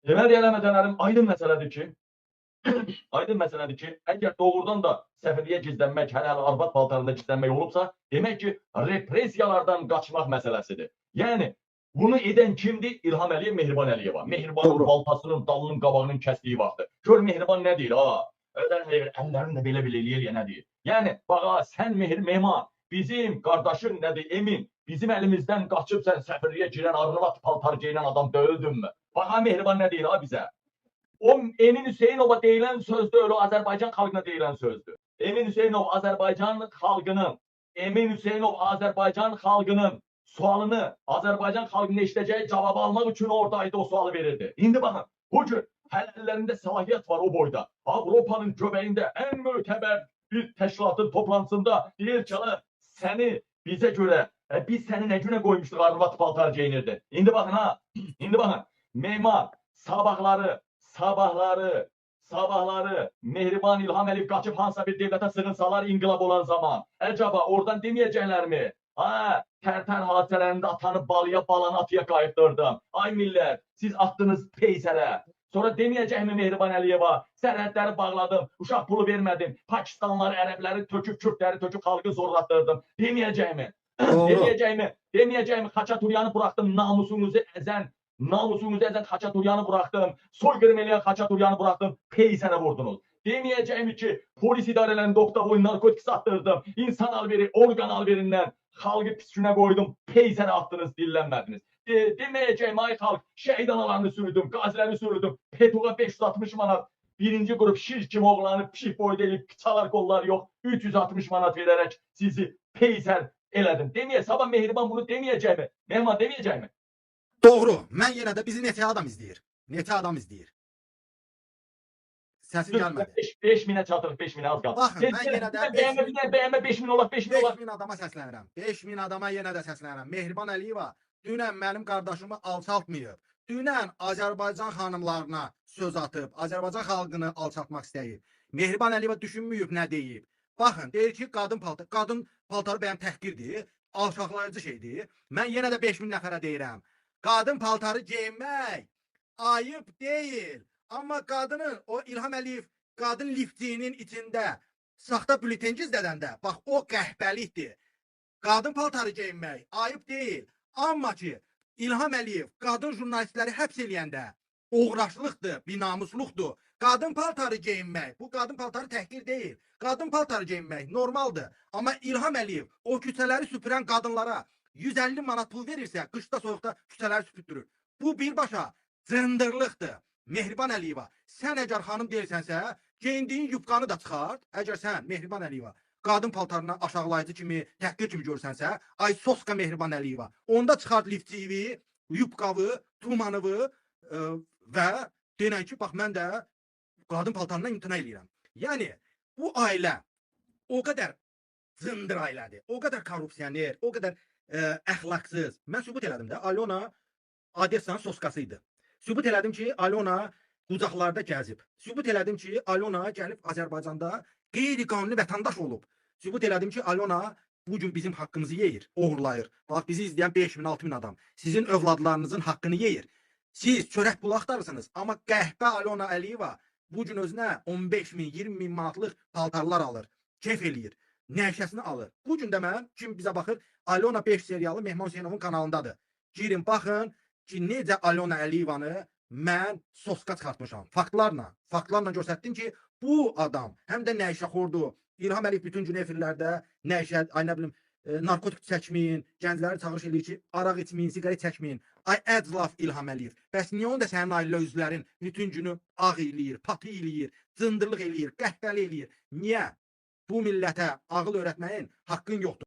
Deməli, eləməcələrim aydın məsələdir ki, əgər doğrudan da səfirliyə gizlənmək, hələ arvad paltarında gizlənmək olubsa, demək ki, repressiyalardan qaçmaq məsələsidir. Yəni, bunu edən kimdir? İlham Əliyev, Mehriban Əliyeva. Mehribanın baltasının dalının qabağının kəsdiyi vaxtı. Gör Mehriban nə deyir, ha? Əllərini də belə-belə eləyir, nə deyir? Yəni, bax, sən Mehman, bizim qardaşın nədir, Emin, bizim əlimizdən qaçıb sən səfirliyə girən arvat paltar geyinən adam döyüldünmü? Bax, Mehriban nə deyir, ha, bizə? O Emin Hüseynova deyilən sözdür, öyle Azərbaycan xalqına deyilən sözdür. Emin Hüseynov Azərbaycan xalqının sualını, Azərbaycan xalqının eşidəcəyi cavabı almaq üçün oradaydı, o sualı verirdi. İndi baxın, bugün hələ əllərində səlahiyyət var o boyda. Avropanın göbəyində ən mötəbər bir təşkilatın toplantısında deyir ki, səni bizə görə, biz səni nə günə qoymuşduq, arvat paltar geyinirdi. İndi baxın ha, indi baxın, Mehman sabahları Mehriban İlham Əliyev qaçıb hansısa bir devlətə sığınsalar inqilab olan zaman, əcaba oradan deməyəcəklərmi? Ha, Tərtər hadisələrində atanı balanı atıya qayıtdırdım. Ay millət, siz attınız peysərə. Sonra deməyəcəkmi Mehriban Əliyeva, sərhədləri bağladım, uşaq pulu vermədim, Pakistanları, ərəbləri töküb, Kürtləri töküb, xalqı zorlatdırdım. Deməyəcəkmi? Deməyəcəkmi, Xaçaturyanı buraxdım, namusunuzu əzən Xaçaturyanı buraxdım, soyqırım eləyən Xaçaturyanı buraxdım, peysərə vurdunuz. Deməyəcəkmi ki, polis idarələrində oktavoy narkotik satdırdım, insan alveri, orqan alverindən xalqı pis günə qoydum, peysərə attınız, dillənmədiniz. Deməyəcəkmi, ay xalq, şəhid analarını sürüdüm, qaziləri sürüdüm, petuğa 560 manat, birinci qrup şir kimi oğlanı pişik boyda eləyib, çalar qolları yox, 360 manat verərək sizi peysər elədim. Sabah Mehriban bunu deməyəcəkmi? Mehriban deməyəcəkmi? Doğru. Mən yenə də bizi neçə adam izləyir. Səsin gəlmədi. 5.000'ə çatırıq, 5.000'ə az qaldı. Baxın, mən yenə də bəyənmə 5.000 olaq, 5.000 olaq. 5.000 adama səslənirəm. 5.000 adama yenə də səslənirəm. Mehriban Əliyeva dünən mənim qardaşımı alçaltmayıb. Dünən Azərbaycan xanımlarına söz atıb, Azərbaycan xalqını alçaltmaq istəyib. Mehriban Əliyeva düşünməyib, nə deyib. Baxın, deyir ki, qadın paltarı bəyəm təhqirdir, alçaqlayıcı şeydir. Mən yenə də 5.000 nəfərə deyirəm. Qadın paltarı geyinmək ayıb deyil. Amma qadının, o İlham Əliyev qadın liftçiyinin içində saxta bülten gizlədəndə, bax o qəhbəlikdir. Qadın paltarı geyinmək ayıb deyil. Amma ki, İlham Əliyev qadın jurnalistləri həbs eləyəndə oğraşlıqdır, binamusluqdur. Qadın paltarı geyinmək, bu qadın paltarı təhqir deyil. Qadın paltarı geyinmək normaldır. Amma İlham Əliyev o küçələri süpürən qadınlara 150 manat pul verirsə, qışda soyuqda küçələri süpürtürür. Bu birbaşa cındırlıqdır. Mehriban Əliyeva, sən əgər xanım deyilsənsə, geyindiyin yubqanı da çıxart. Əgər sən Mehriban Əliyeva qadın paltarına aşağılayıcı kimi, təhqir kimi görsənsə, ay soska Mehriban Əliyeva, onda çıxart liftçiyi, yubqavı, tumanıvı və denən ki, bax mən də qadın paltarından imtina eləyirəm. Yəni, bu ailə o qədər cındır ailədir, o qədər korrupsioner, o qədər əxlaqsız. Mən sübut elədim də, Alyona Odessanın soskasıydı. Sübut elədim ki, Alyona qucaqlarda gəzib. Sübut elədim ki, Alyona gəlib Azərbaycanda qeyri-qanuni vətəndaş olub. Sübut elədim ki, Alyona bugün bizim haqqımızı yeyir, oğurlayır. Bax, bizi izləyən 5.000-6.000 adam sizin övladlarınızın haqqını yeyir. Siz çörək pulu axtarırsınız, amma qəhbə Alyona Əliyeva bugün özünə 15.000, 20.000 manatlıq paltarlar alır, keyf eləyir, nəşəsini alır. Bugün də mən, kim bizə baxır, Alyona 5 seriyalı Mehman Hüseynovun kanalındadır. Girin, baxın ki, necə Alyona Əliyevanı mən soska çıxartmışam. Faktlarla göstərdim ki, bu adam həm də nəşəxordur. İlham Əliyev bütün gün efirlərdə nəşə, ay nə bilim, narkotik çəkməyin, gəncləri çağırış eləyir ki, araq içməyin, siqaret çəkməyin. Ay əclaf İlham Əliyev. Bəs niyə onda sənin ailə üzvlərin bütün günü ağ eləyir, patı eləyir, cındırlıq eləyir, qəhbəli eləyir? Niyə? Bu millətə ağıl öyrətməyin haqqın yoxdur.